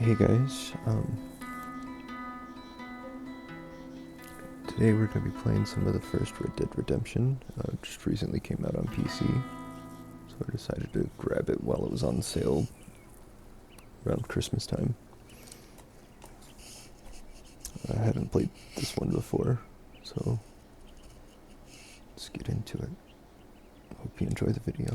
Hey guys, today we're going to be playing some of the first Red Dead Redemption. Just recently came out on PC, so I decided to grab it while it was on sale around Christmas time. I hadn't played this one before, so let's get into it. Hope you enjoy the video.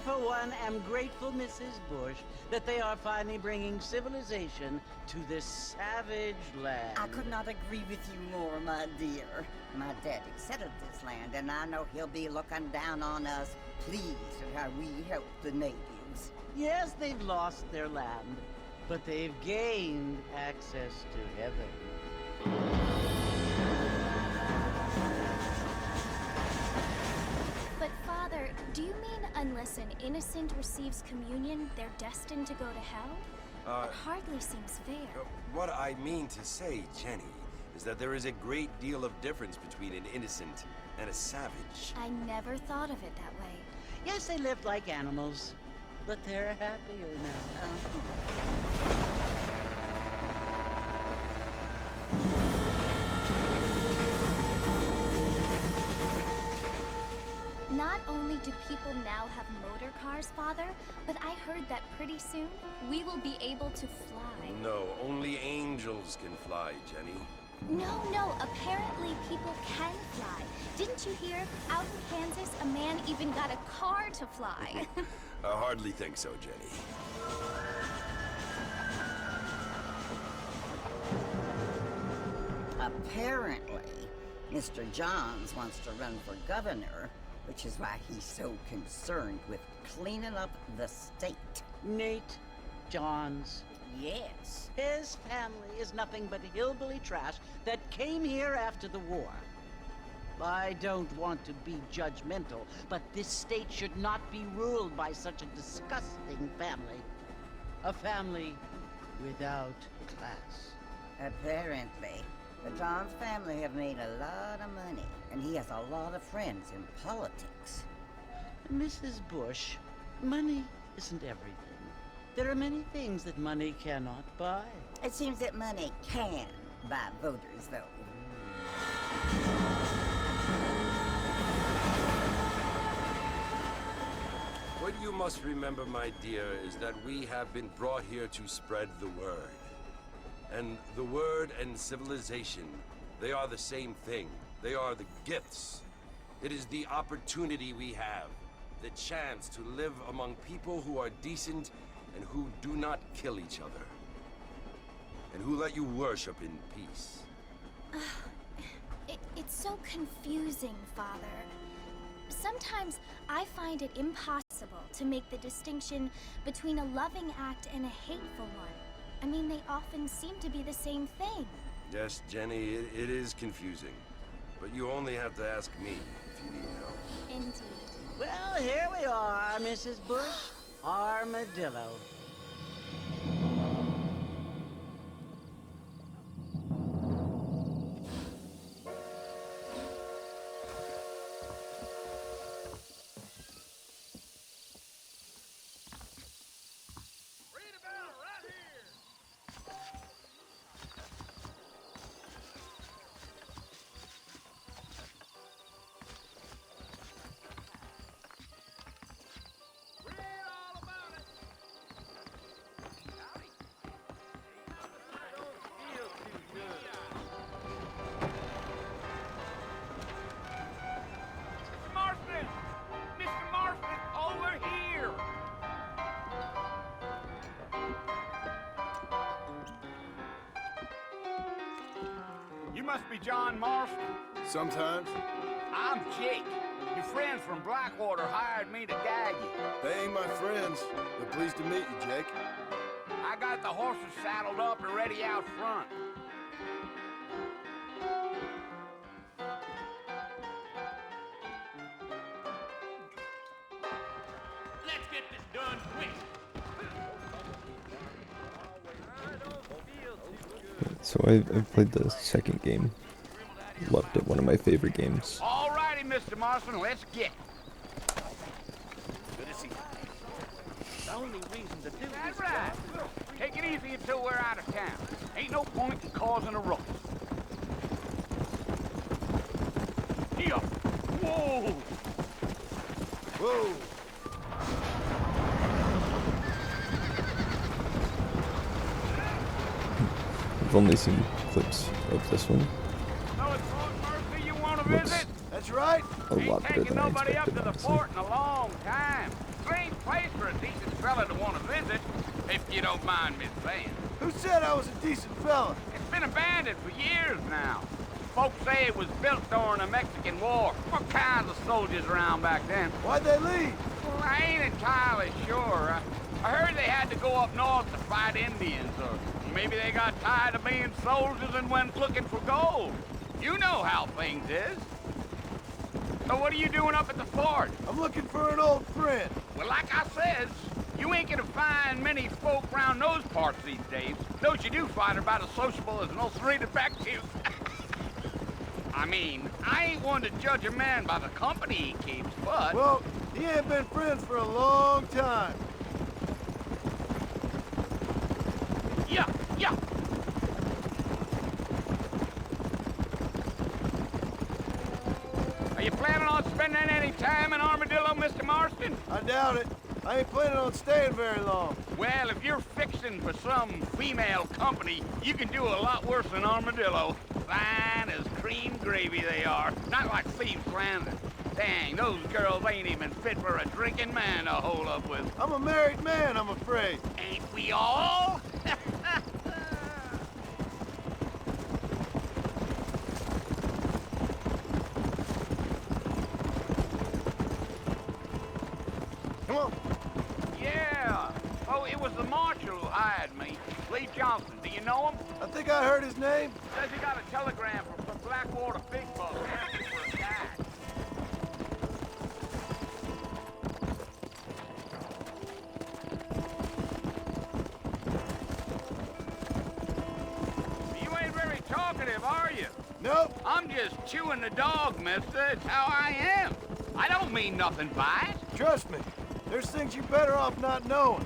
For one, am grateful, Mrs. Bush, that they are finally bringing civilization to this savage land. I could not agree with you more, my dear. My daddy settled this land, and I know he'll be looking down on us, pleased at how we help the natives. Yes, they've lost their land, but they've gained access to heaven. But Father, do you mean unless an innocent receives communion, they're destined to go to hell? It hardly seems fair. What I mean to say, Jenny, is that there is a great deal of difference between an innocent and a savage. I never thought of it that way. Yes, they lived like animals, but they're happier now. Not only do people now have motor cars, Father, but I heard that pretty soon we will be able to fly. No, only angels can fly, Jenny. No, apparently people can fly. Didn't you hear? Out in Kansas, a man even got a car to fly. I hardly think so, Jenny. Apparently, Mr. Johns wants to run for governor, which is why he's so concerned with cleaning up the state. Nate Johns. Yes. His family is nothing but hillbilly trash that came here after the war. I don't want to be judgmental, but this state should not be ruled by such a disgusting family. A family without class. Apparently. The Johns family have made a lot of money, and he has a lot of friends in politics. Mrs. Bush, money isn't everything. There are many things that money cannot buy. It seems that money can buy voters, though. What you must remember, my dear, is that we have been brought here to spread the word. And the word and civilization, they are the same thing. They are the gifts. It is the opportunity we have, the chance to live among people who are decent and who do not kill each other, and who let you worship in peace. It's so confusing, Father. Sometimes I find it impossible to make the distinction between a loving act and a hateful one. I mean, they often seem to be the same thing. Yes, Jenny, it is confusing. But you only have to ask me if you need help. Indeed. Well, here we are, Mrs. Bush. Armadillo. You must be John Marston. Sometimes. I'm Jake. Your friends from Blackwater hired me to guide you. They ain't my friends. But pleased to meet you, Jake. I got the horses saddled up and ready out front. Let's get this done quick. So I've played the second game. Loved it. One of my favorite games. All righty, Mr. Marston, let's get. Good to see you. The only reason to do That's this right. job. Take it easy until we're out of town. Ain't no point in causing a ruckus. Yeah. Whoa! Whoa! I've only seen clips of this one. No, it's Lord Mercy you want to Looks visit? That's right. a Ain't lot better taken than I nobody up expected, to the honestly. fort in a long time. Strange place for a decent fella to want to visit, if you don't mind me saying. Who said I was a decent fella? It's been abandoned for years now. Folks say it was built during the Mexican War. What kinds of soldiers around back then? Why'd they leave? Well, I ain't entirely sure. I heard they had to go up north to fight Indians, or maybe they got tired of being soldiers and went looking for gold. You know how things is. So what are you doing up at the fort? I'm looking for an old friend. Well, like I says, you ain't gonna find many folk around those parts these days. Those you do find are about as sociable as an ulcerated back tooth. I mean, I ain't one to judge a man by the company he keeps, but... Well, he ain't been friends for a long time. Yeah, yeah. Are you planning on spending any time in Armadillo, Mr. Marston? I doubt it. I ain't planning on staying very long. Well, if you're fixing for some female company, you can do a lot worse than Armadillo. Fine as cream gravy they are. Not like Thieves Landing. Dang, those girls ain't even fit for a drinking man to hole up with. I'm a married man, I'm afraid. Ain't we all? Come on. Yeah. Oh, it was the marshal who hired me. Lee Johnson. Do you know him? I think I heard his name. Says he got a telegram from Blackwater Big Bug asking for a guide. You ain't very talkative, are you? Nope. I'm just chewing the dog, mister. It's how I am. I don't mean nothing by it. Trust me. There's things you're better off not knowing.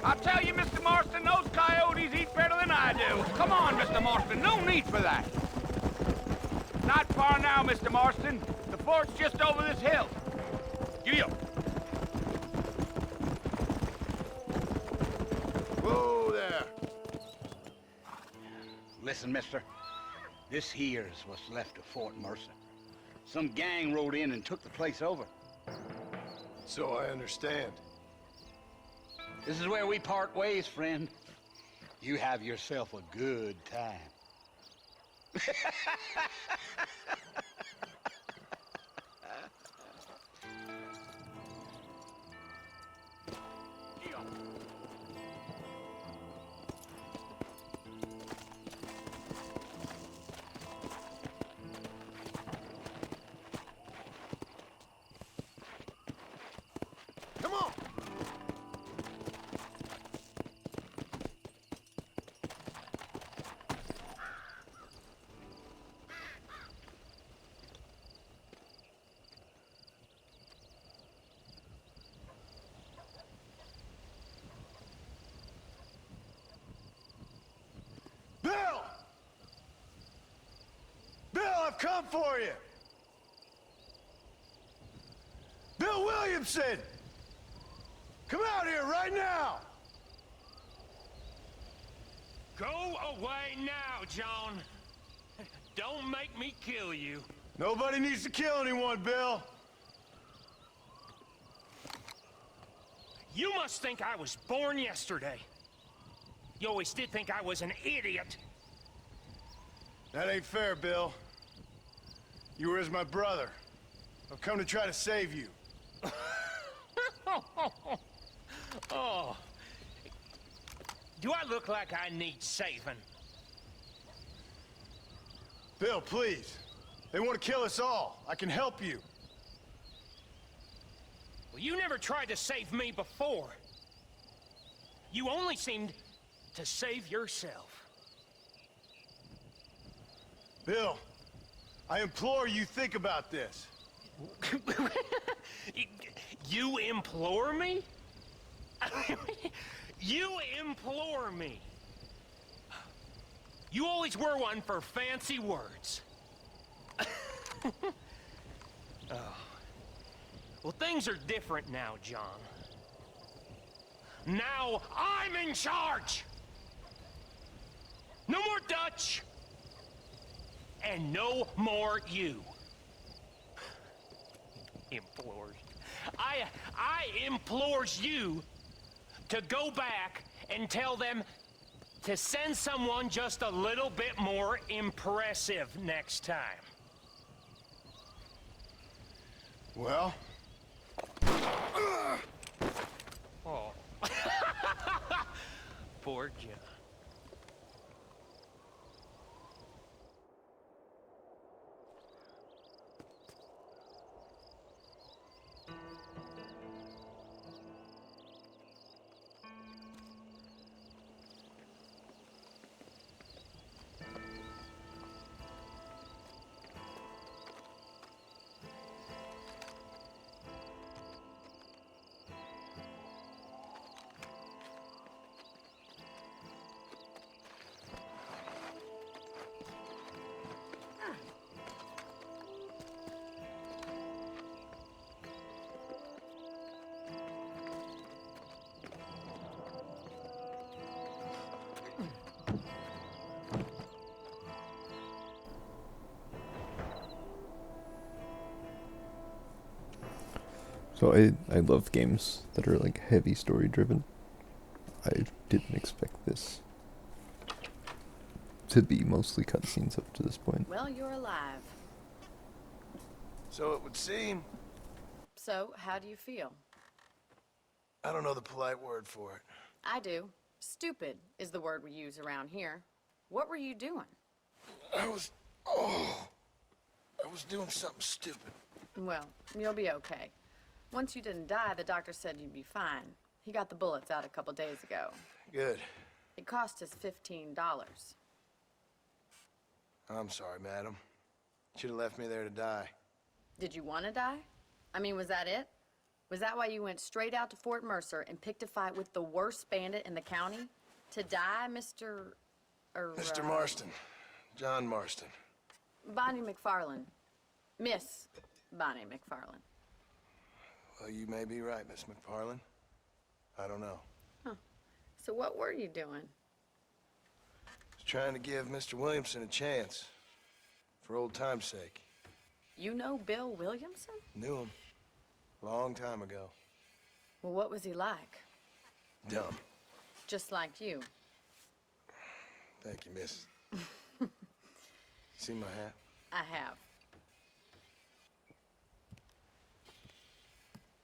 I'll tell you, Mr. Marston, those coyotes eat better than I do. Come on, Mr. Marston, no need for that. Not far now, Mr. Marston. The fort's just over this hill. You. Whoa there. Listen, mister. This here's what's left of Fort Mercer. Some gang rode in and took the place over. So I understand. This is where we part ways, friend. You have yourself a good time. Come on! Bill! Bill, I've come for you! Bill Williamson! Come out here right now! Go away now, John. Don't make me kill you. Nobody needs to kill anyone, Bill. You must think I was born yesterday. You always did think I was an idiot. That ain't fair, Bill. You were as my brother. I've come to try to save you. Oh. Do I look like I need saving? Bill, please. They want to kill us all. I can help you. Well, you never tried to save me before. You only seemed to save yourself. Bill, I implore you think about this. You implore me? You implore me. You always were one for fancy words. Oh. Well, things are different now, John. Now I'm in charge! No more Dutch! And no more you. Implores. I implores you to go back and tell them to send someone just a little bit more impressive next time. Well? Oh. Poor John. So I love games that are like heavy story driven. I didn't expect this to be mostly cutscenes up to this point. Well, you're alive. So it would seem. So, how do you feel? I don't know the polite word for it. I do. Stupid is the word we use around here. What were you doing? I was doing something stupid. Well, you'll be okay. Once you didn't die, the doctor said you'd be fine. He got the bullets out a couple days ago. Good. It cost us $15. I'm sorry, madam. Should have left me there to die. Did you want to die? I mean, was that it? Was that why you went straight out to Fort Mercer and picked a fight with the worst bandit in the county? To die, Mr. Mr. Marston. John Marston. Bonnie McFarlane. Miss Bonnie McFarlane. Well, you may be right, Miss McFarlane. I don't know. Huh. So what were you doing? Just trying to give Mr. Williamson a chance. For old time's sake. You know Bill Williamson? Knew him. Long time ago. Well, what was he like? Dumb. Just like you. Thank you, miss. See my hat? I have.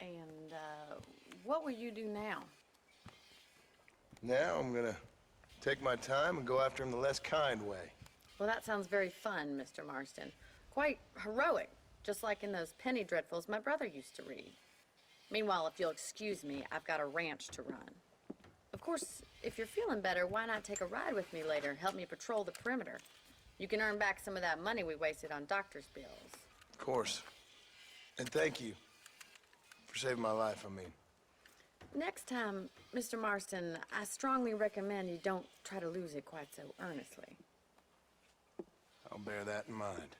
And, what will you do now? Now I'm gonna take my time and go after him the less kind way. Well, that sounds very fun, Mr. Marston. Quite heroic, just like in those penny dreadfuls my brother used to read. Meanwhile, if you'll excuse me, I've got a ranch to run. Of course, if you're feeling better, why not take a ride with me later? Help me patrol the perimeter. You can earn back some of that money we wasted on doctor's bills. Of course. And thank you for saving my life, I mean. Next time, Mr. Marston, I strongly recommend you don't try to lose it quite so earnestly. I'll bear that in mind.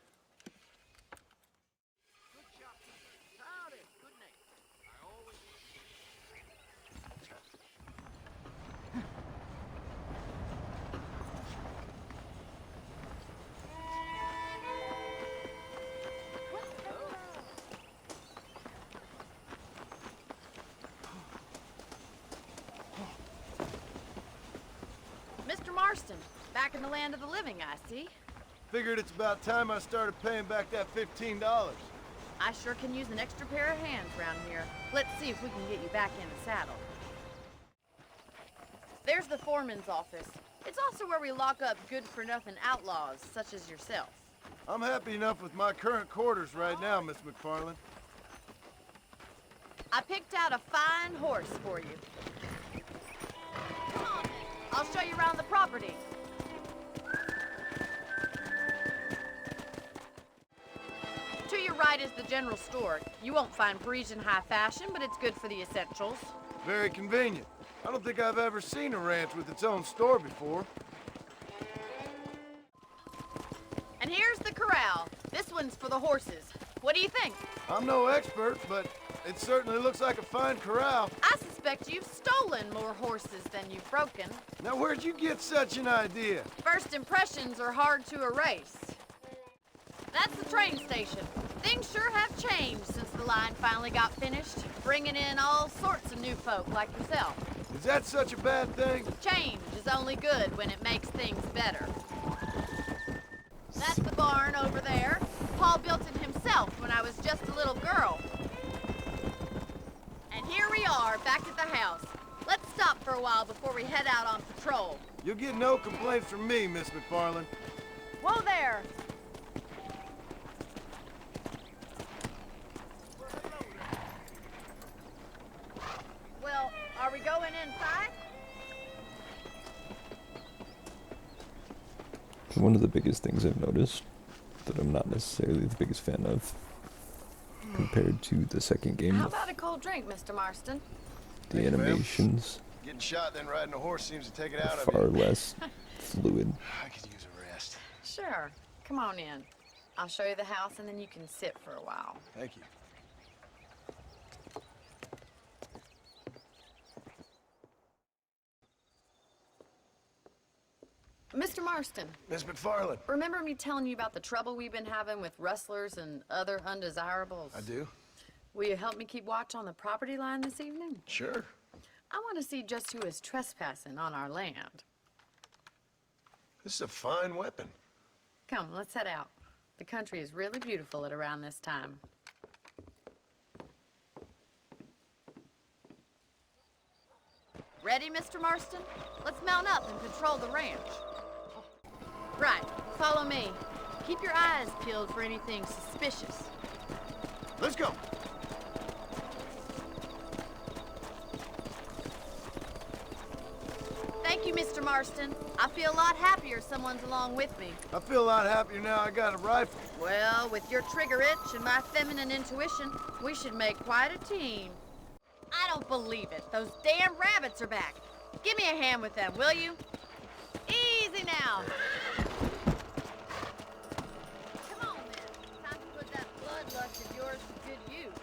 Mr. Marston, back in the land of the living, I see. Figured it's about time I started paying back that $15. I sure can use an extra pair of hands around here. Let's see if we can get you back in the saddle. There's the foreman's office. It's also where we lock up good-for-nothing outlaws, such as yourself. I'm happy enough with my current quarters right now, Miss McFarlane. I picked out a fine horse for you. Come on, then. I'll show you around the property. To your right is the general store. You won't find Parisian high fashion, but it's good for the essentials. Very convenient. I don't think I've ever seen a ranch with its own store before. And here's the corral. This one's for the horses. What do you think? I'm no expert, but it certainly looks like a fine corral. I suspect you've stolen more horses than you've broken. Now, where'd you get such an idea? First impressions are hard to erase. That's the train station. Things sure have changed since the line finally got finished, bringing in all sorts of new folk like yourself. Is that such a bad thing? Change is only good when it makes things better. That's the barn over there. Paul built it himself when I was just a little girl. And here we are, back at the house. Let's stop for a while before we head out on patrol. You'll get no complaints from me, Miss McFarlane. Whoa there! Well, are we going inside? One of the biggest things I've noticed that I'm not necessarily the biggest fan of compared to the second game, How about a cold drink, Mr. Marston? the animations Getting shot then riding a horse seems to take it are out of far you. less fluid. I could use a rest. Sure. Come on in. I'll show you the house and then you can sit for a while. Thank you. Mr. Marston, Miss McFarlane. remember me telling you about the trouble we've been having with rustlers and other undesirables? I do? Will you help me keep watch on the property line this evening? Sure. I want to see just who is trespassing on our land. This is a fine weapon. Come, let's head out. The country is really beautiful at around this time. Ready, Mr. Marston? Let's mount up and patrol the ranch. Right, follow me. Keep your eyes peeled for anything suspicious. Let's go. Thank you, Mr. Marston. I feel a lot happier someone's along with me. I feel a lot happier now I got a rifle. Well, with your trigger itch and my feminine intuition, we should make quite a team. I don't believe it. Those damn rabbits are back. Give me a hand with them, will you? Easy now. Come luck is yours for good use.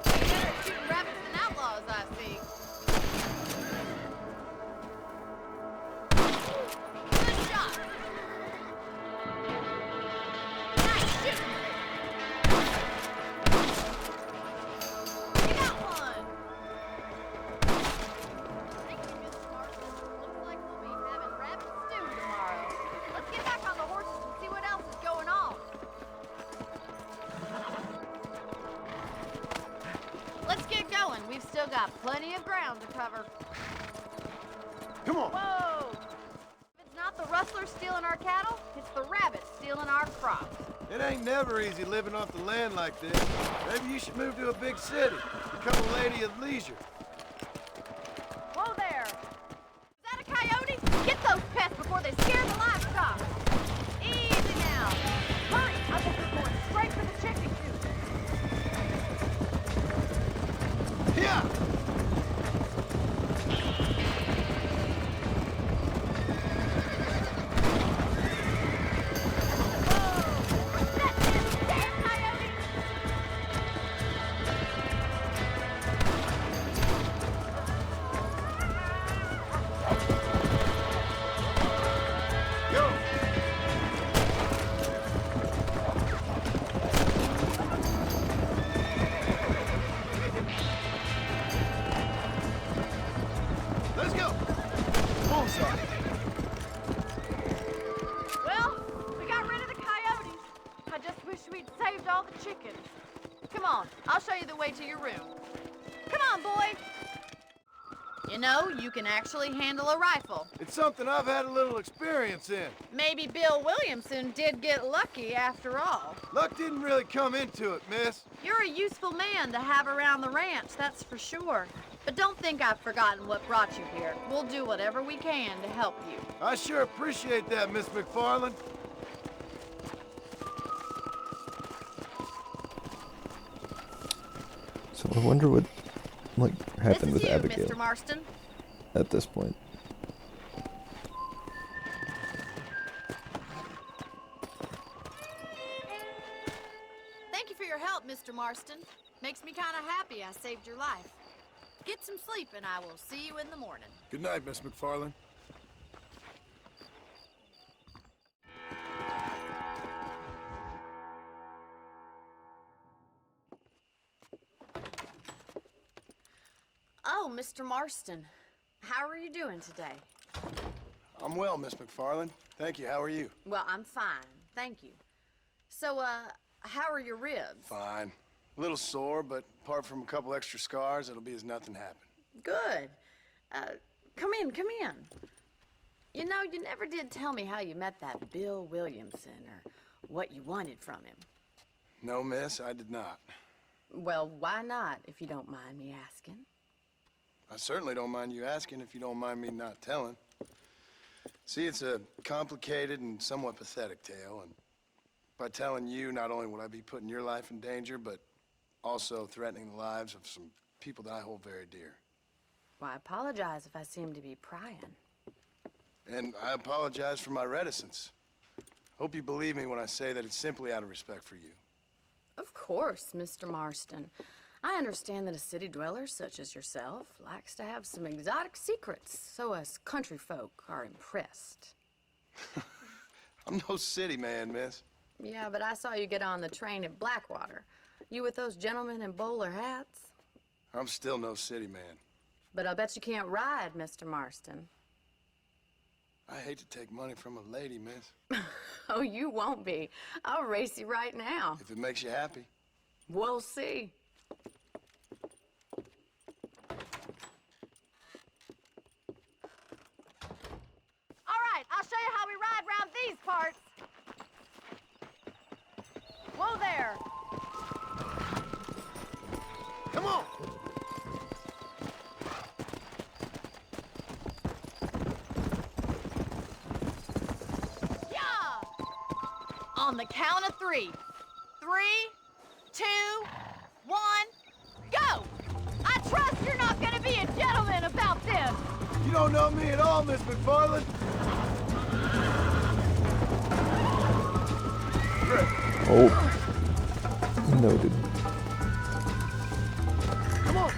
You better at shooting rabbits and outlaws, I see. Good shot. Nice shooting. You got one. Thank you, Miss Marston. Looks like we'll be having rabbit stew tomorrow. Let's get back on the horses and see what else is going on. Let's get going. We've still got plenty of ground to cover. Come on. Whoa! If it's not the rustlers stealing our cattle, it's the rabbits stealing our crops. It ain't never easy living off the land like this. Maybe you should move to a big city. Become a lady of leisure. Whoa there! Is that a coyote? Get those pests before they scare the livestock. Easy now. Hurry! I think we're going straight for the chicken coop. Yeah! Let's go! Bullseye! Well, we got rid of the coyotes. I just wish we'd saved all the chickens. Come on, I'll show you the way to your room. Come on, boy. You know, you can actually handle a rifle. It's something I've had a little experience in. Maybe Bill Williamson did get lucky after all. Luck didn't really come into it, miss. You're a useful man to have around the ranch, that's for sure. But don't think I've forgotten what brought you here. We'll do whatever we can to help you. I sure appreciate that, Miss McFarland. So I wonder what, happened This with is you, Abigail Mr. Marston. at this point. Thank you for your help, Mr. Marston. Makes me kind of happy I saved your life. Get some sleep and I will see you in the morning. Good night, Miss McFarland. Oh, Mr. Marston. How are you doing today? I'm well, Miss McFarland. Thank you. How are you? Well, I'm fine. Thank you. So, how are your ribs? Fine. A little sore, but apart from a couple extra scars, it'll be as nothing happened. Good. Come in, come in. You know, you never did tell me how you met that Bill Williamson or what you wanted from him. No, miss, I did not. Well, why not, if you don't mind me asking? I certainly don't mind you asking if you don't mind me not telling. See, it's a complicated and somewhat pathetic tale, and by telling you, not only would I be putting your life in danger, but also threatening the lives of some people that I hold very dear. Well, I apologize if I seem to be prying. And I apologize for my reticence. Hope you believe me when I say that it's simply out of respect for you. Of course, Mr. Marston. I understand that a city dweller such as yourself likes to have some exotic secrets, so us country folk are impressed. I'm no city man, miss. Yeah, but I saw you get on the train at Blackwater. You with those gentlemen in bowler hats? I'm still no city man. But I'll bet you can't ride, Mr. Marston. I hate to take money from a lady, miss. Oh, you won't be. I'll race you right now. If it makes you happy. We'll see. All right, I'll show you how we ride around these parts. Whoa there. Come on! On the count of 3. 3, 2, 1, go! I trust you're not gonna be a gentleman about this. You don't know me at all, Miss McFarland. Oh. Noted. Come on.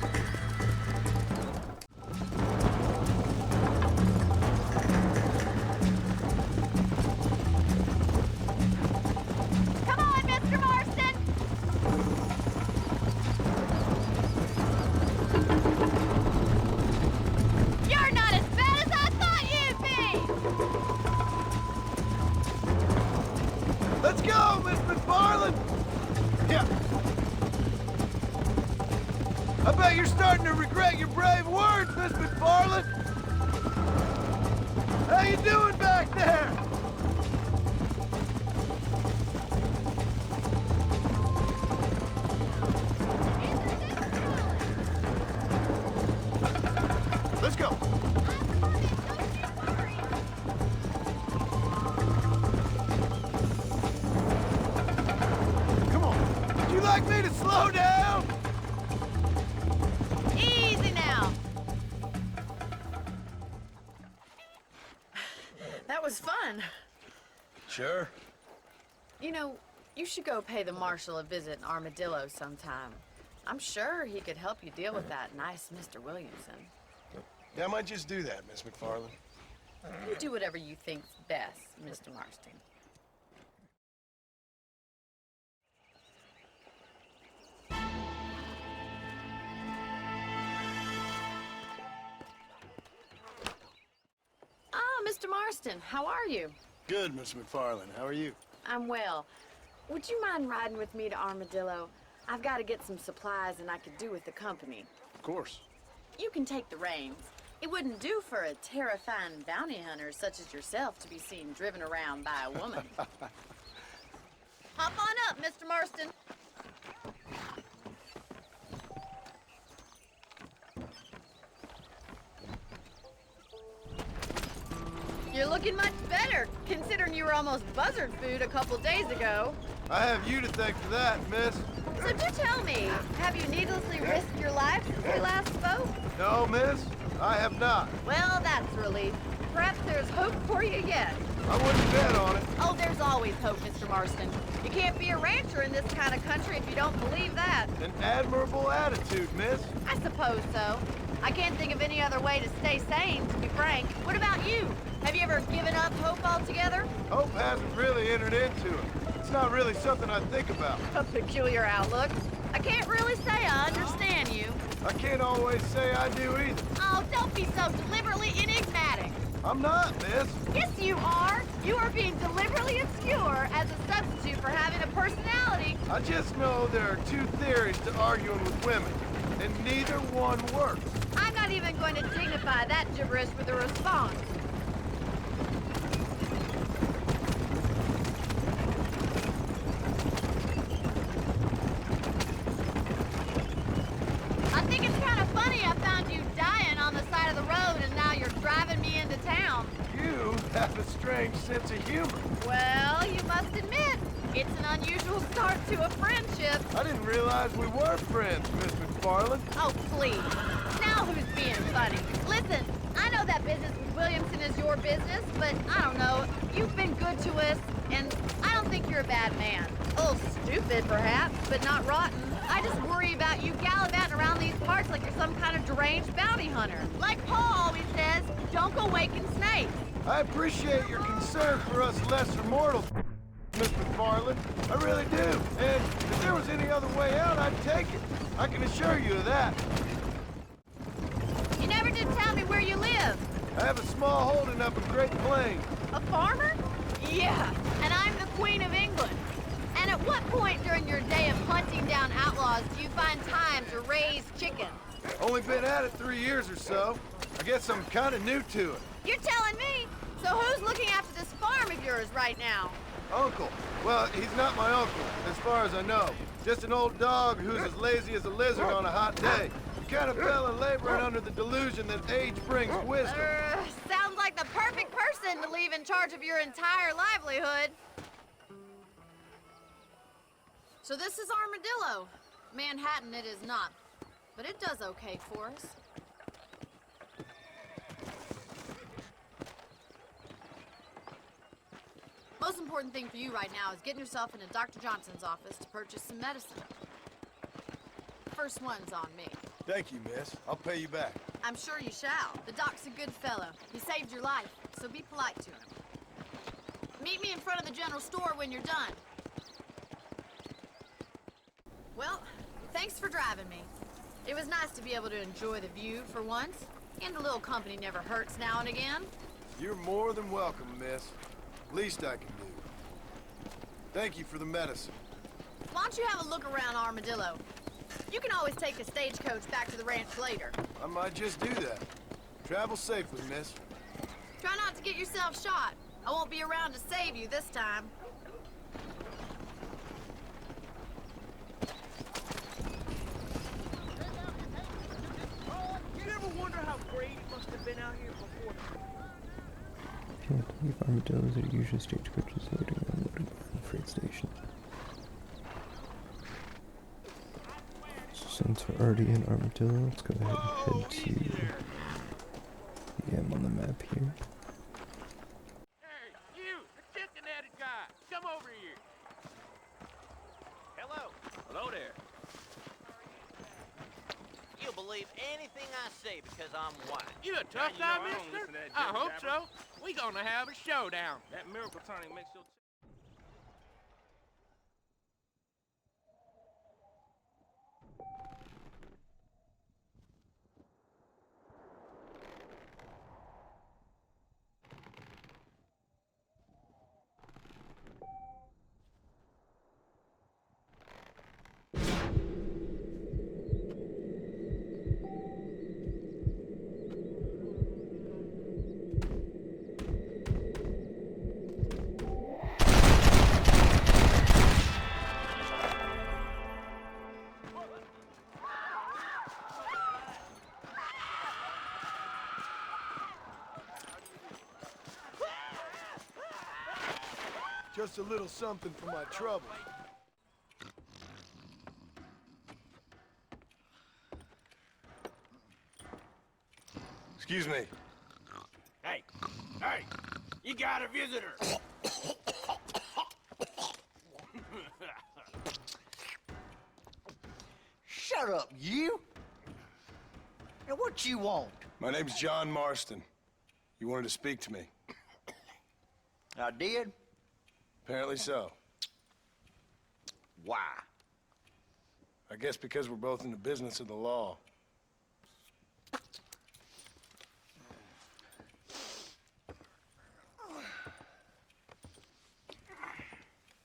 Come on, Mr. Marston! You're not as bad as I thought you'd be! Let's go, Miss McFarland! Yeah. I bet you're starting to regret your brave words, Miss McFarland! How you doing back there? Let's go. Come on. Would you like me to slow down? Easy now. That was fun. Sure. You know, you should go pay the marshal a visit in Armadillo sometime. I'm sure he could help you deal with that nice Mr. Williamson. Yeah, I might just do that, Miss McFarland. You do whatever you think's best, Mr. Marston. Ah, Mr. Marston, how are you? Good, Miss McFarland. How are you? I'm well. Would you mind riding with me to Armadillo? I've got to get some supplies and I could do with the company. Of course. You can take the reins. It wouldn't do for a terrifying bounty hunter such as yourself to be seen driven around by a woman. Hop on up, Mr. Marston. You're looking much better, considering you were almost buzzard food a couple days ago. I have you to thank for that, miss. So do tell me, have you needlessly risked your life since we last spoke? No, miss, I have not. Well, that's a relief. Perhaps there's hope for you yet. I wouldn't bet on it. Oh, there's always hope, Mr. Marston. You can't be a rancher in this kind of country if you don't believe that. An admirable attitude, miss. I suppose so. I can't think of any other way to stay sane, to be frank. What about you? Have you ever given up hope altogether? Hope hasn't really entered into it. It's not really something I think about. A peculiar outlook. I can't really say I understand you. I can't always say I do either. Oh, don't be so deliberately enigmatic. I'm not, miss. Yes, you are. You are being deliberately obscure as a substitute for having a personality. I just know there are two theories to arguing with women, and neither one works. I'm not even going to dignify that gibberish with a response. I think it's kind of funny I found you dying on the side of the road and now you're driving me into town. You have a strange sense of humor. Well, you must admit, it's an unusual start to a friendship. I didn't realize we were friends, Miss McFarland. Oh, please. Now who's being funny? Listen, I know that business with Williamson is your business, but I don't know. You've been good to us, and I don't think you're a bad man. A little stupid, perhaps, but not rotten. I just worry about you gallivanting around these parts like you're some kind of deranged bounty hunter. Like Paul always says, don't go waking snakes. I appreciate your concern for us lesser mortals, Miss McFarland. I really do. And if there was any other way out, I'd take it. I can assure you of that. You never did tell me where you live. I have a small holding up in Great Plains. A farmer? Yeah, and I'm the Queen of England. And at what point during your day of hunting down outlaws do you find time to raise chickens? Only been at it 3 years or so. I guess I'm kind of new to it. You're telling me? So who's looking after this farm of yours right now? Uncle. Well, he's not my uncle, as far as I know. Just an old dog who's as lazy as a lizard on a hot day. The kind of fella laboring under the delusion that age brings wisdom. Sounds like the perfect person to leave in charge of your entire livelihood. So this is Armadillo. Manhattan it is not, but it does okay for us. Most important thing for you right now is getting yourself into Dr. Johnson's office to purchase some medicine. First one's on me. Thank you, miss. I'll pay you back. I'm sure you shall. The doc's a good fellow. He saved your life, so be polite to him. Meet me in front of the general store when you're done. Well, thanks for driving me. It was nice to be able to enjoy the view for once, and a little company never hurts now and again. You're more than welcome, miss. Least I can do. Thank you for the medicine. Why don't you have a look around Armadillo? You can always take a stagecoach back to the ranch later. I might just do that. Travel safely, miss. Try not to get yourself shot. I won't be around to save you this time. You ever wonder how great it must have been out here before? Can't leave armadillos at usual stagecoaches loading and unloading by the freight station. So since we're already in Armadillo, let's go ahead and head to the M on the map here. Hey, you, the chicken-headed guy, come over here. Hello. Hello there. You'll believe anything I say because I'm white. You a tough Now, guy, you know I don't mister? listen to that I jibber hope jabber. so. We gonna have a showdown. That miracle tonic makes your... Just a little something for my troubles. Excuse me. Hey, hey, you got a visitor. Shut up, you! Now, what you want? My name's John Marston. You wanted to speak to me? I did? Apparently so. Why? I guess because we're both in the business of the law.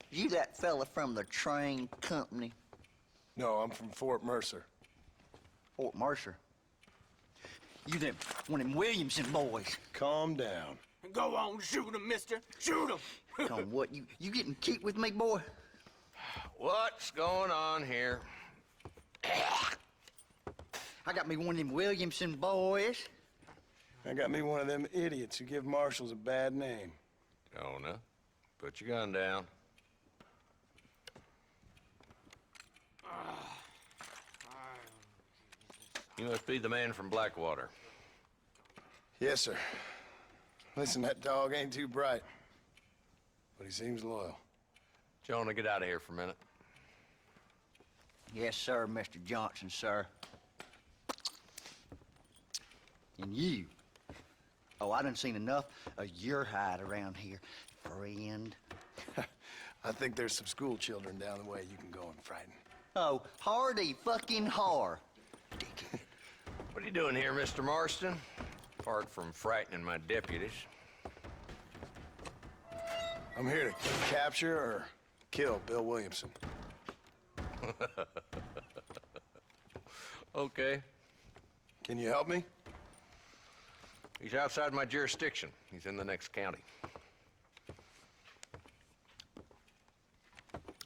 You that fella from the train company? No, I'm from Fort Mercer. Fort Mercer? You them, one of them Williamson boys. Calm down. Go on, shoot him, mister. Shoot him. Come, what, you getting keep with me, boy? What's going on here? I got me one of them Williamson boys. I got me one of them idiots who give marshals a bad name. Jonah, put your gun down. You must be the man from Blackwater. Yes, sir. Listen, that dog ain't too bright, but he seems loyal. Jonah, get out of here for a minute. Yes, sir, Mr. Johnson, sir. And you. Oh, I done seen enough of your hide around here, friend. I think there's some school children down the way you can go and frighten. Oh, hardy fucking har. What are you doing here, Mr. Marston? Apart from frightening my deputies. I'm here to capture or kill Bill Williamson. Okay. Can you help me? He's outside my jurisdiction. He's in the next county.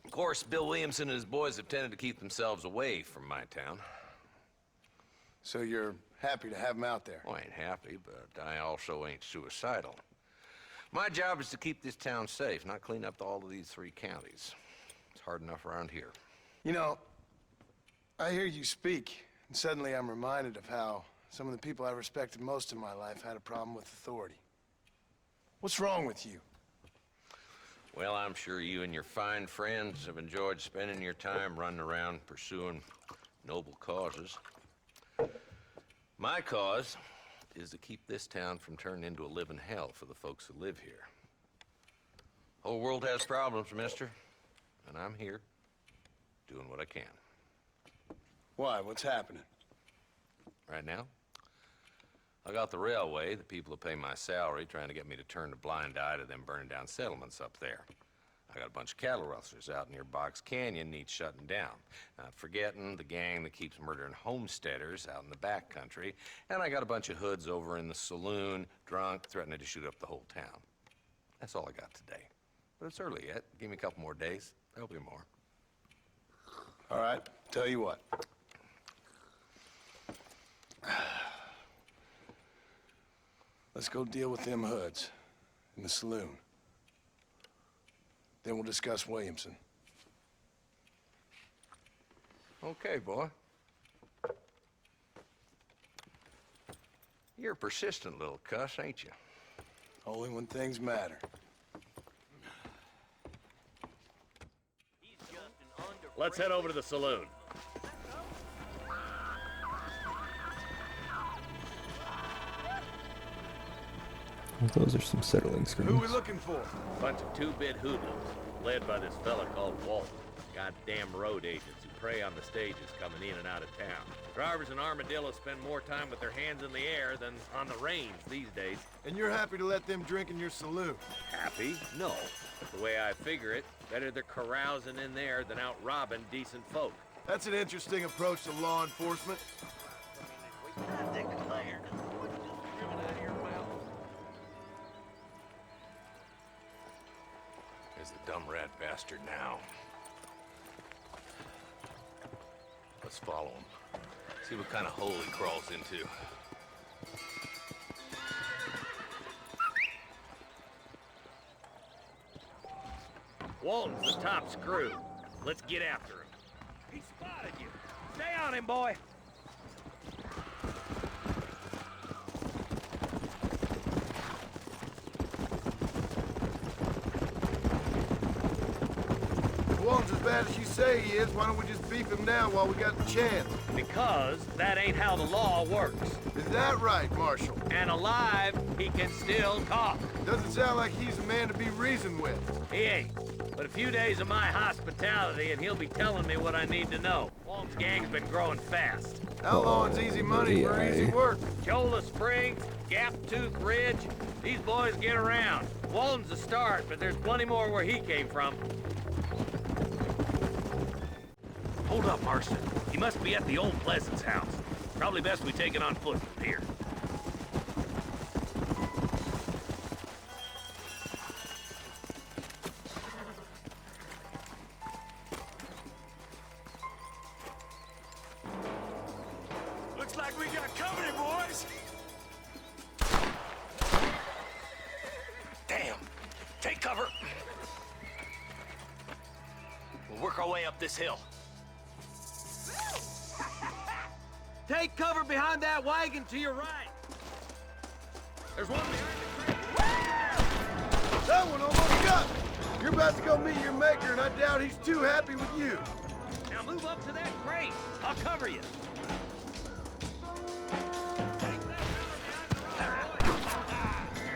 Of course, Bill Williamson and his boys have tended to keep themselves away from my town. So you're happy to have him out there? Well, I ain't happy, but I also ain't suicidal. My job is to keep this town safe, not clean up all of these 3 counties. It's hard enough around here. You know, I hear you speak, and suddenly I'm reminded of how some of the people I respected most in my life had a problem with authority. What's wrong with you? Well, I'm sure you and your fine friends have enjoyed spending your time running around pursuing noble causes. My cause is to keep this town from turning into a living hell for the folks who live here. Whole world has problems, mister, and I'm here doing what I can. Why? What's happening? Right now, I got the railway, the people who pay my salary, trying to get me to turn a blind eye to them burning down settlements up there. I got a bunch of cattle rustlers out near Box Canyon needs shutting down. Not forgetting the gang that keeps murdering homesteaders out in the back country. And I got a bunch of hoods over in the saloon, drunk, threatening to shoot up the whole town. That's all I got today. But it's early yet. Give me a couple more days. There'll be more. All right, tell you what. Let's go deal with them hoods in the saloon. Then we'll discuss Williamson. Okay, boy. You're a persistent little cuss, ain't you? Only when things matter. Let's head over to the saloon. Well, those are some settling screens. Who are we looking for? Bunch of two-bit hoodlums, led by this fella called Walt. Goddamn road agents who prey on the stages coming in and out of town. Drivers in Armadillo spend more time with their hands in the air than on the reins these days. And you're happy to let them drink in your saloon? Happy? No. The way I figure it, better they're carousing in there than out robbing decent folk. That's an interesting approach to law enforcement. There's the dumb rat bastard now. Let's follow him. See what kind of hole he crawls into. Walton's the top screw. Let's get after him. He spotted you. Stay on him, boy. If Walton's as bad as you say he is, why don't we just beef him down while we got the chance? Because that ain't how the law works. Is that right, Marshal? And alive, he can still talk. Doesn't sound like he's a man to be reasoned with. He ain't. But a few days of my hospitality and he'll be telling me what I need to know. Walton's gang's been growing fast. How long's easy money for easy work? Cholla Springs, Gap Tooth Ridge, these boys get around. Walton's a start, but there's plenty more where he came from. Hold up, Marston. He must be at the old Pleasance house. Probably best we take it on foot from here. Looks like we got company, boys. Damn. Take cover. We'll work our way up this hill. Take cover behind that wagon to your right. There's one behind the crate. That one almost got me. You're about to go meet your maker, and I doubt he's too happy with you. Now move up to that crate. I'll cover you.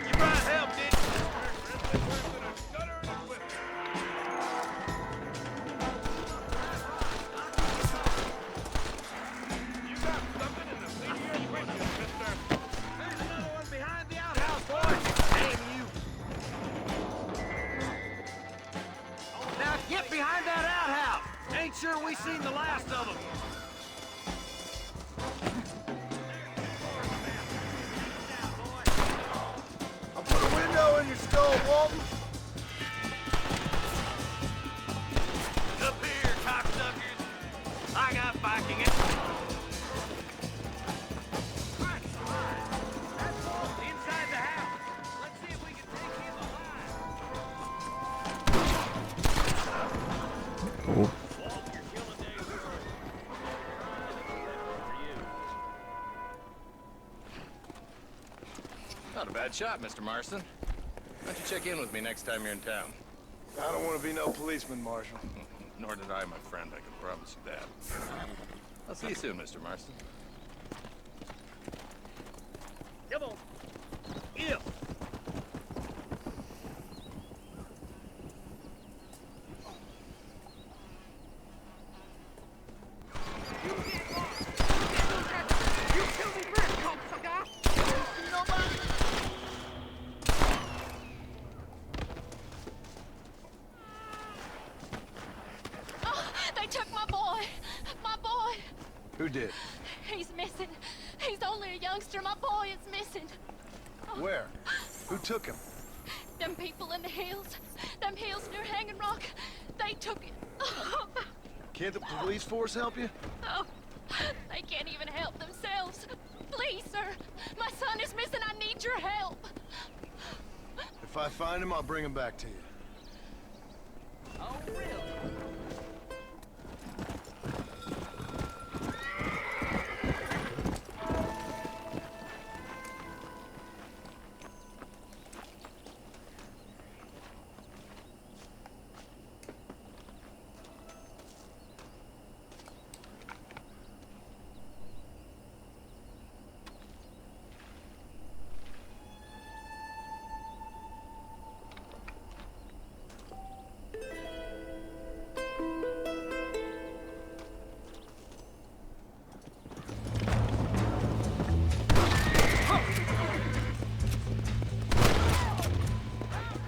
You brought help, didn't you? You got something in the senior prison, mister. There's another one behind the outhouse, boys. Damn you. Now get behind that outhouse. Ain't sure we seen the last of them. I'll put a window in your skull, Walton. Up here, cocksuckers. I got backing it. That's Walt inside the house. Let's see if we can take him alive. Oh, Walt, you're killing days early. For you. Not a bad shot, Mr. Marston. Why don't you check in with me next time you're in town? I don't want to be no policeman, Marshal. Nor did I, my friend. I can promise you that. I'll see you soon, Mr. Marston. Come on. Yeah. Who did? He's missing. He's only a youngster. My boy is missing. Where? Who took him? Them people in the hills. Them hills near Hanging Rock. They took it. Can't the police force help you? Oh, they can't even help themselves. Please, sir. My son is missing. I need your help. If I find him, I'll bring him back to you. Oh, really?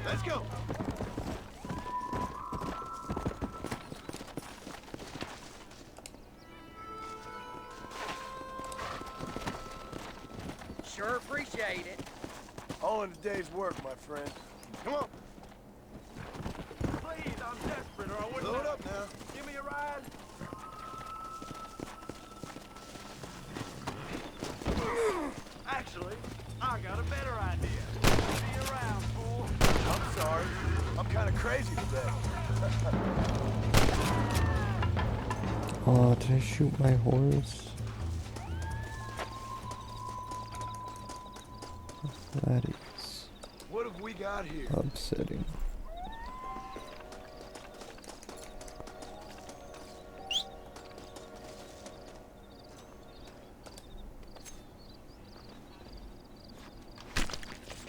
Let's go! Sure appreciate it. All in a day's work, my friend. Come on! Please, I'm desperate or I wouldn't... Load up now. Give me a ride. Actually, I got a better idea. See you around, fool. I'm sorry. I'm kind of crazy today. Oh, did I shoot my horse? That is What have we got here? upsetting.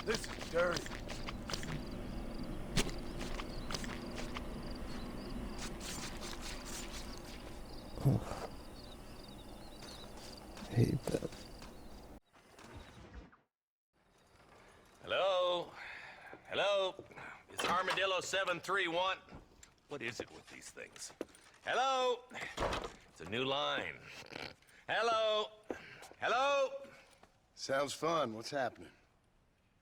This is dirty. Ugh. I hate that. Hello? Hello? Is Armadillo 731? What is it with these things? Hello? It's a new line. Hello? Hello? Sounds fun. What's happening?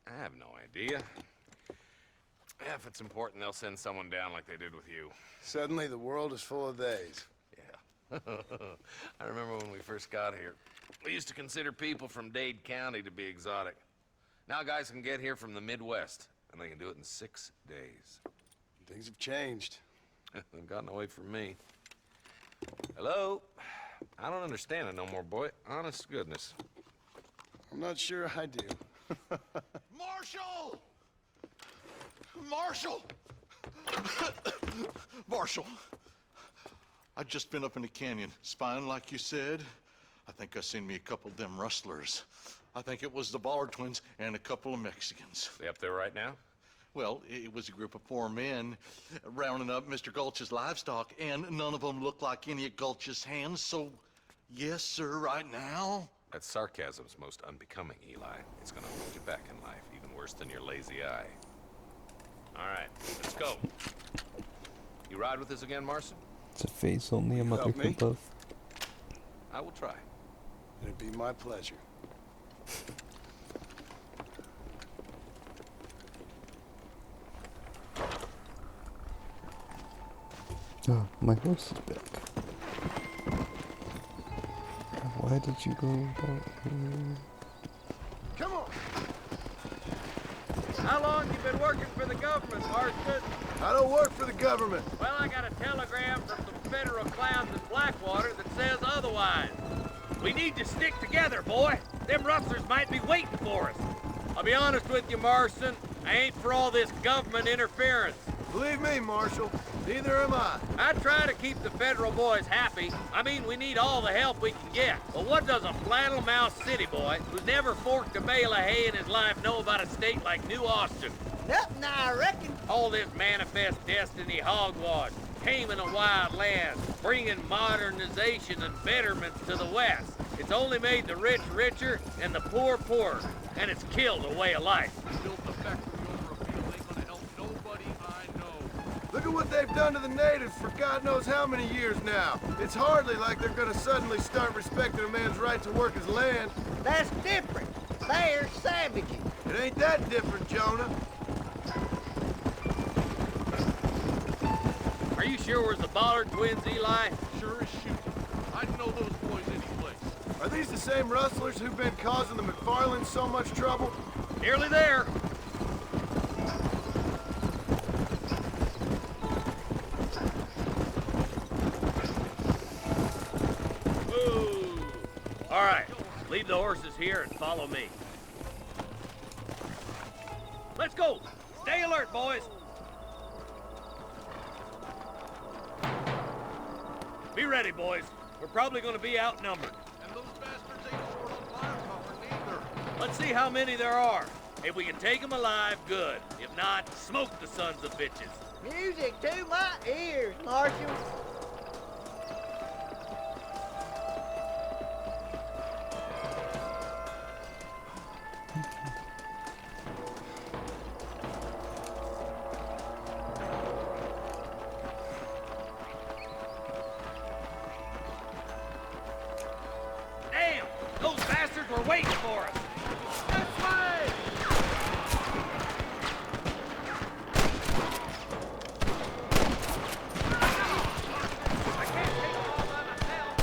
I have no idea. If it's important, they'll send someone down like they did with you. Suddenly, the world is full of theys. Yeah. I remember when we first got here. We used to consider people from Dade County to be exotic. Now guys can get here from the Midwest, and they can do it in 6 days. Things have changed. They've gotten away from me. Hello? I don't understand it no more, boy. Honest to goodness. I'm not sure I do. Marshal! Marshal! Marshal! I just been up in the canyon, spying like you said. I think I seen me a couple of them rustlers. I think it was the Ballard twins and a couple of Mexicans. They up there right now? Well, it was a group of 4 men rounding up Mr. Gulch's livestock, and none of them looked like any of Gulch's hands, so yes, sir, right now. That sarcasm's most unbecoming, Eli. It's gonna hold you back in life, even worse than your lazy eye. All right, let's go. You ride with us again, Marston? It's a face only a mother help me? could love. I will try. It'd be my pleasure. Oh, my horse is back. Why did you go about here? Come on! How long you been working for the government, Marston? I don't work for the government. Well, I got a telegram from some federal clowns in Blackwater that says otherwise. We need to stick together, boy. Them rustlers might be waiting for us. I'll be honest with you, Marston. I ain't for all this government interference. Believe me, Marshal, neither am I. I try to keep the federal boys happy. I mean, we need all the help we can get. But what does a flannel-mouthed city boy who's never forked a bale of hay in his life know about a state like New Austin? Nothing, I reckon. All this manifest destiny hogwash, taming a wild land, bringing modernization and betterments to the West. It's only made the rich richer and the poor poorer, and it's killed a way of life. Built the factory over a field ain't gonna help nobody I know. Look at what they've done to the natives for God knows how many years now. It's hardly like they're gonna suddenly start respecting a man's right to work his land. That's different. They're savages. It ain't that different, Jonah. Are you sure it was the Bollard twins, Eli? Sure as shooting. I'd know those boys any place. Are these the same rustlers who've been causing the McFarlands so much trouble? Nearly there. Ooh. All right, leave the horses here and follow me. Let's go. Stay alert, boys. Be ready, boys. We're probably going to be outnumbered. And those bastards ain't short on firepower neither. Let's see how many there are. If we can take them alive, good. If not, smoke the sons of bitches. Music to my ears, Marshal. Damn! Those bastards were waiting for us. This way! I can't take them all by myself.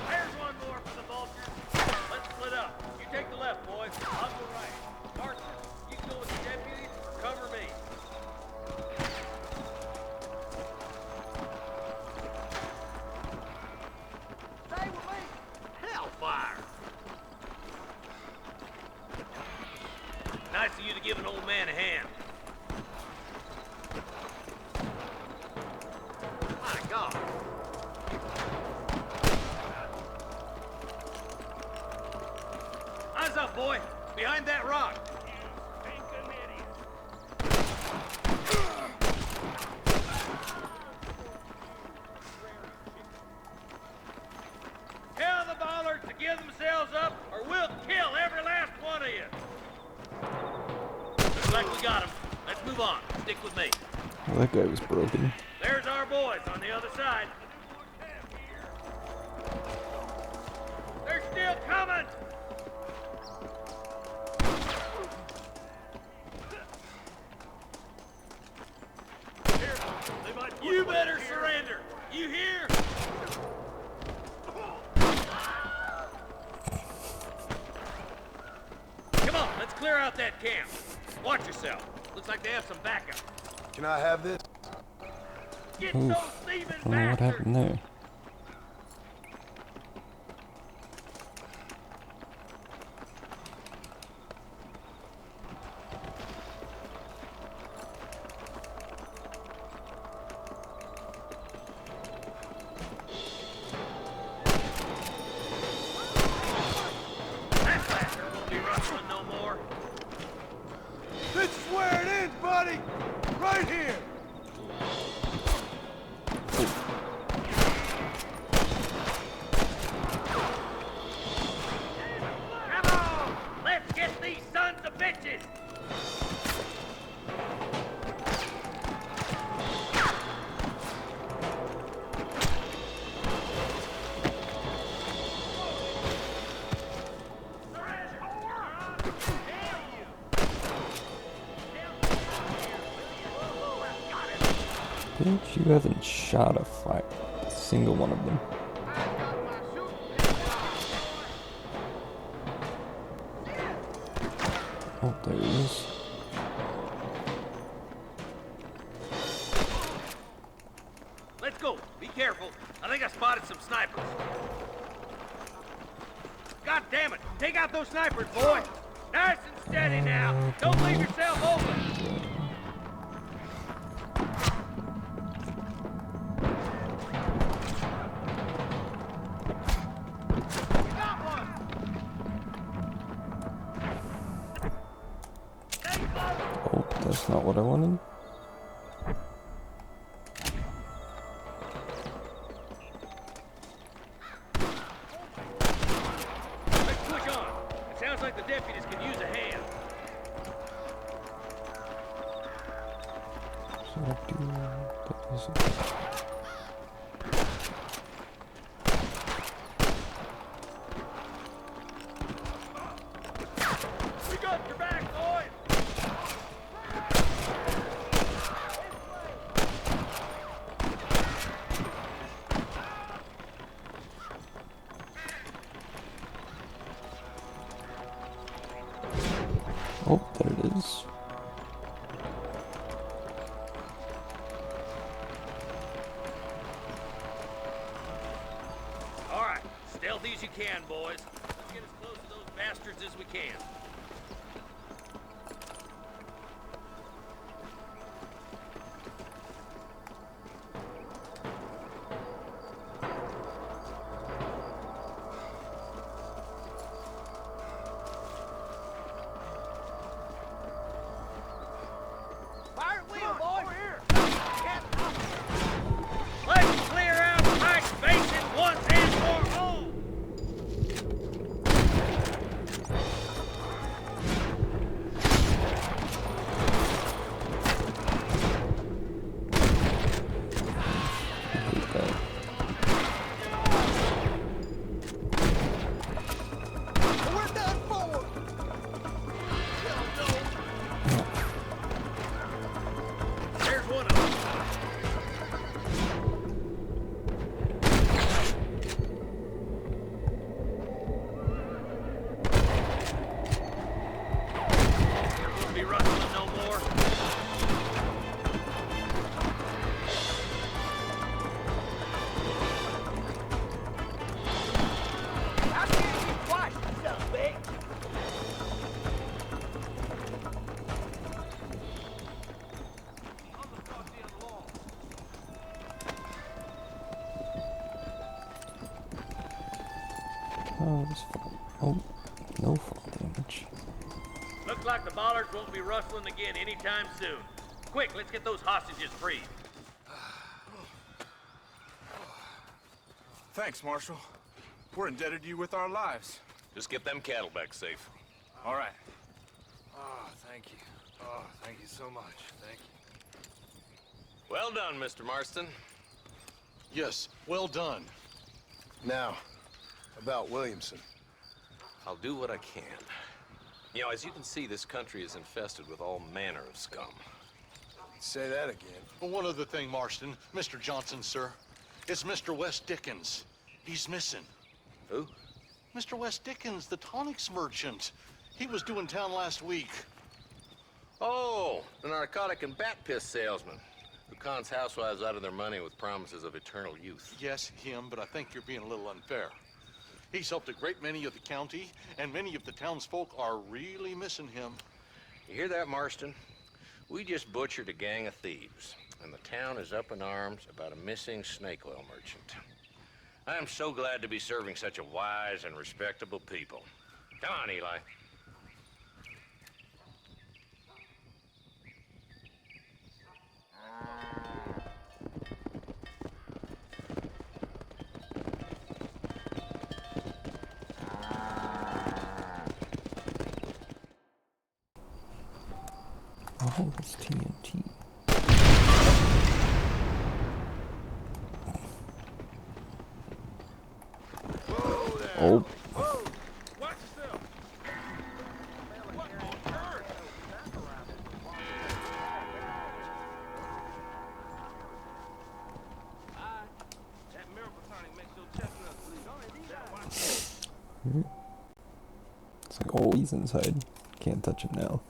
There's one more for the vultures. Let's split up. You take the left, boys. I'll go right. Marston, you can go with the deputies or cover me. Stay with me. Hellfire. Nice of you to give an old man a hand. My God. Eyes up, boy. Behind that rock. Tell the Bollards to give themselves up, or we'll kill every last one of you. Looks like we got him. Let's move on. Stick with me. Well, that guy was broken. There's our boys on the other side. They're still coming! You better surrender! You hear? Come on, let's clear out that camp. Watch yourself. Looks like they have some backup. Can I have this? Get Oof. those thieving I don't know what bastards! happened there. That bastard won't be rustling no more. This is where it ends, buddy! Right here! Come on! Let's get these sons of bitches! Bitch, you haven't shot a single one of them. Oh, there he is. Let's go. Be careful. I think I spotted some snipers. Got God damn it! Take out those snipers, boy! Nice and steady now! Don't leave yourself open! Oh, that's not what I wanted. Let's push on. It sounds like the deputies could use a hand. So I do that is We got your back, boys! Oh, there it is. All right, stealthy as you can, boys. Let's get as close to those bastards as we can. Fire at will, boys! Over here! Let's clear out Pike's Basin once and for all! We're done for! There's one of them. Won't be rustling no more. How can you watch yourself, big? Oh, this fall. Oh, no fall damage. Looks like the bollards won't be rustling again anytime soon. Quick, let's get those hostages freed. Thanks, Marshal. We're indebted to you with our lives. Just get them cattle back safe. All right. Oh, thank you. Oh, thank you so much. Thank you. Well done, Mr. Marston. Yes, well done. Now, about Williamson. I'll do what I can. You know, as you can see, this country is infested with all manner of scum. Say that again. Well, one other thing, Marston. Mr. Johnson, sir. It's Mr. Wes Dickens. He's missing. Who? Mr. Wes Dickens, the tonics merchant. He was due in town last week. Oh, the narcotic and bat piss salesman who cons housewives out of their money with promises of eternal youth. Yes, him, but I think you're being a little unfair. He's helped a great many of the county, and many of the townsfolk are really missing him. You hear that, Marston? We just butchered a gang of thieves, and the town is up in arms about a missing snake oil merchant. I am so glad to be serving such a wise and respectable people. Come on, Eli. Oh, it's TNT. Oh. Whoa! Watch yourself! What on earth? That miracle tonic makes your chestnuts bleed. It's like, oh, he's inside. Can't touch him now.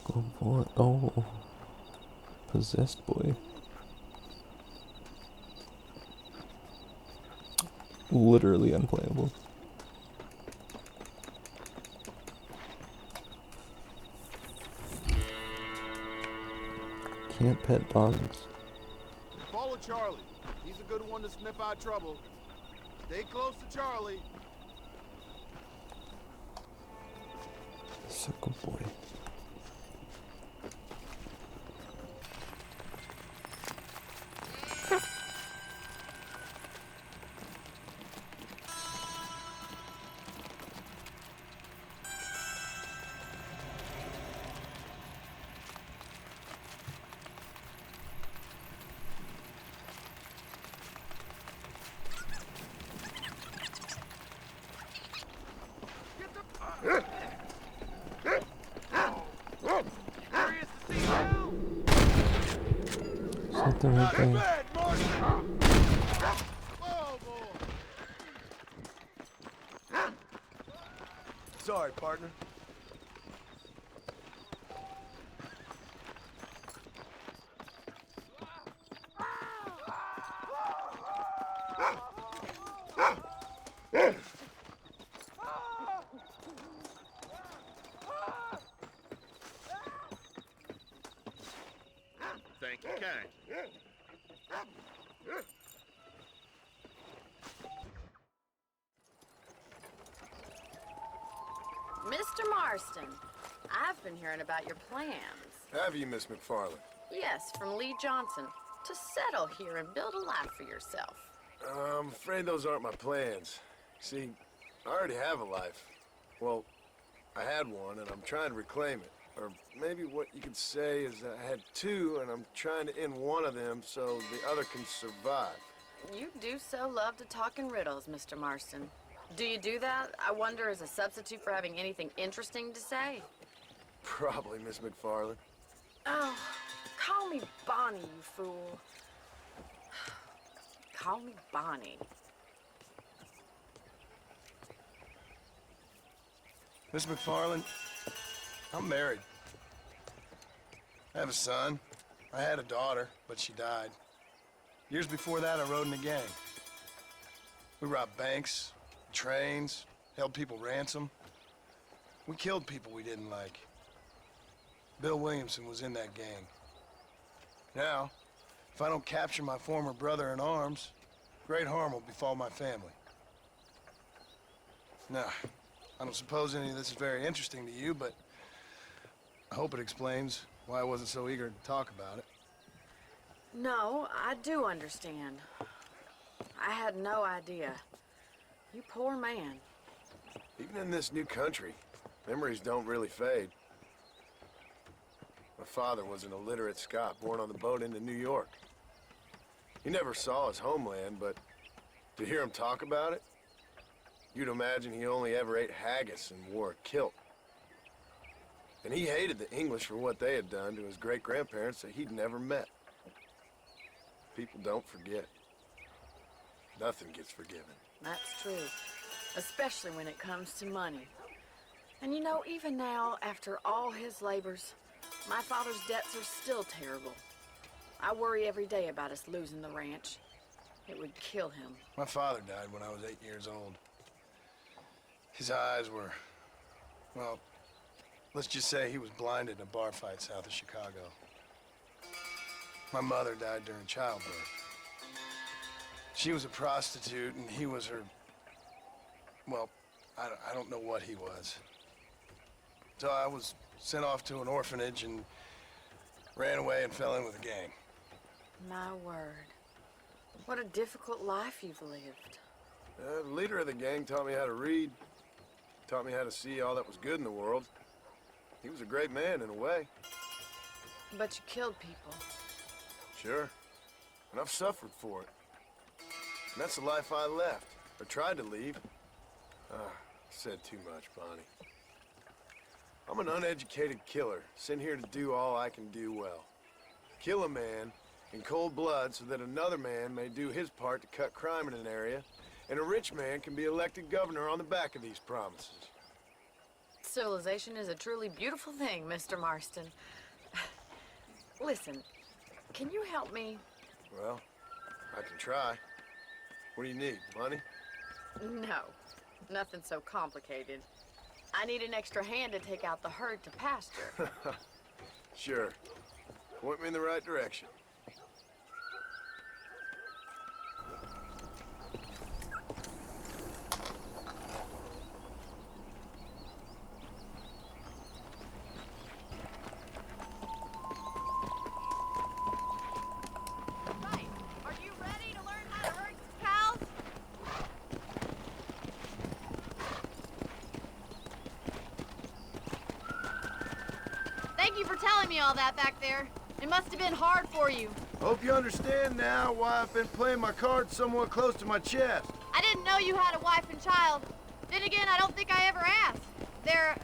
Oh boy. Oh. Possessed boy. Literally unplayable. Can't pet dogs. Follow Charlie. He's a good one to sniff out trouble. Stay close to Charlie. Sucker boy. Something right there. Sorry, partner. Thank you, kind. Mr. Marston, I've been hearing about your plans. Have you, Miss McFarland? Yes, from Lee Johnson, to settle here and build a life for yourself. I'm afraid those aren't my plans. See, I already have a life. Well, I had one, and I'm trying to reclaim it. Or maybe what you could say is that I had two, and I'm trying to end one of them so the other can survive. You do so love to talk in riddles, Mr. Marston. Do you do that, I wonder, as a substitute for having anything interesting to say? Probably, Miss McFarland. Oh, call me Bonnie, you fool. Call me Bonnie. Miss McFarland, I'm married. I have a son. I had a daughter, but she died. Years before that, I rode in a gang. We robbed banks, trains, held people ransom. We killed people we didn't like. Bill Williamson was in that gang. Now, if I don't capture my former brother in arms, great harm will befall my family. Now, I don't suppose any of this is very interesting to you, but I hope it explains why I wasn't so eager to talk about it. No, I do understand. I had no idea. You poor man. Even in this new country, memories don't really fade. My father was an illiterate Scot born on the boat into New York. He never saw his homeland, but to hear him talk about it, you'd imagine he only ever ate haggis and wore a kilt. And he hated the English for what they had done to his great-grandparents that he'd never met. People don't forget. Nothing gets forgiven. That's true. Especially when it comes to money. And you know, even now, after all his labors, my father's debts are still terrible. I worry every day about us losing the ranch. It would kill him. My father died when I was 8 years old. His eyes were, well, let's just say he was blinded in a bar fight south of Chicago. My mother died during childbirth. She was a prostitute, and he was her, well, I don't know what he was. So I was sent off to an orphanage and ran away and fell in with a gang. My word. What a difficult life you've lived. The leader of the gang taught me how to read, taught me how to see all that was good in the world. He was a great man in a way. But you killed people. Sure. And I've suffered for it. And that's the life I left, or tried to leave. Said too much, Bonnie. I'm an uneducated killer, sent here to do all I can do well. Kill a man in cold blood so that another man may do his part to cut crime in an area, and a rich man can be elected governor on the back of these promises. Civilization is a truly beautiful thing, Mr. Marston. Listen, can you help me? Well, I can try. What do you need? Money? No, nothing so complicated. I need an extra hand to take out the herd to pasture. Sure. Point me in the right direction. Right. Are you ready to learn how to herd cows? Thank you for telling me all that back there. It must have been hard for you. Hope you understand now why I've been playing my cards somewhat close to my chest. I didn't know you had a wife and child. Then again, I don't think I ever asked. They're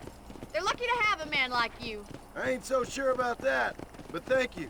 lucky to have a man like you. I ain't so sure about that, but thank you.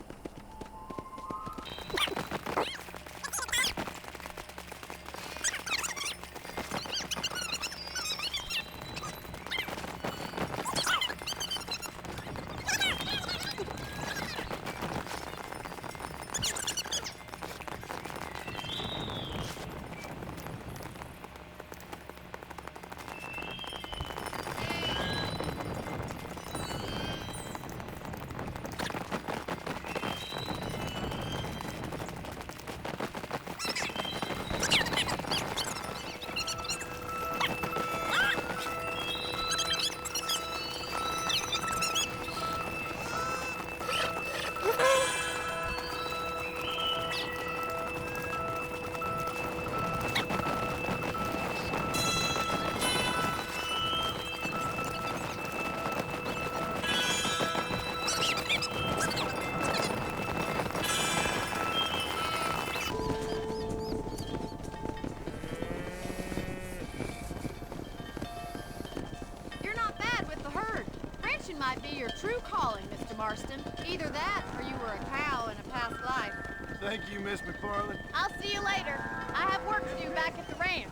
Might be your true calling, Mr. Marston. Either that, or you were a cow in a past life. Thank you, Miss McFarland. I'll see you later. I have work to do back at the ranch.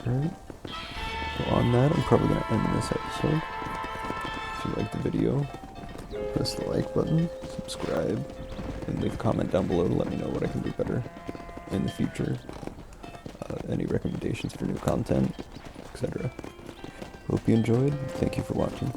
Alright. So on that, I'm probably going to end this episode. If you like the video, press the like button, subscribe, and leave a comment down below to let me know what I can do better in the future. Any recommendations for new content, etc. Hope you enjoyed. Thank you for watching.